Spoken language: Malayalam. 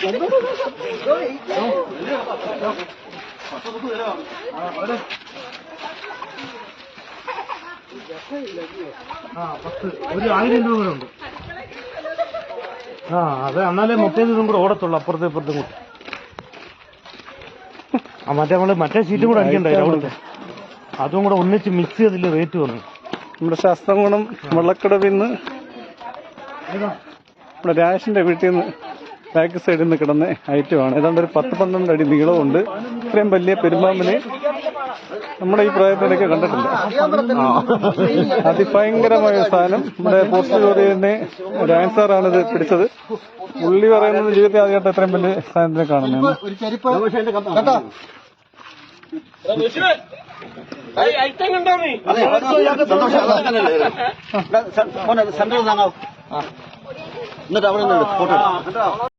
ഒരു 1000 രൂപ ഉണ്ട്. അത് എന്നാലേ 30 കൂടെ ഓടത്തുള്ളൂ, അപ്പുറത്തെ ഇപ്പുറത്തും കൂടെ. മറ്റേ സീറ്റും കൂടെ അടിക്കണ്ടായിരുന്നു അവിടുത്തെ, അതും കൂടെ ഒന്നിച്ച് മിക്സ് ചെയ്തില്ല റേറ്റ് വന്നു. നമ്മുടെ ശാസ്ത്രംകുളം വള്ളക്കടവിൽ നിന്ന് നമ്മുടെ രാജേഷിന്റെ വീട്ടിൽ നിന്ന് ബാക്ക് സൈഡിൽ നിന്ന് കിടന്ന ഐറ്റമാണ്. ഏതാണ്ട് ഒരു 10-12 അടി നീളമുണ്ട്. ഇത്രയും വലിയ പെരുമ്പാമ്പിനെ നമ്മുടെ ഈ പ്രായത്തിലൊക്കെ കണ്ടിട്ടില്ല. അതിഭയങ്കരമായ സാധനം. നമ്മുടെ പോസ്റ്റ് ജോലിയെ രാൻസാറാണ് ഇത് പിടിച്ചത്. പുള്ളി പറയുന്നത് ജീവിതത്തിൽ ആദ്യമായിട്ട് എത്രയും വലിയ സാധനത്തിനെ കാണുന്നതാണ്. എന്നിട്ട് അവിടെ ഫോട്ടോ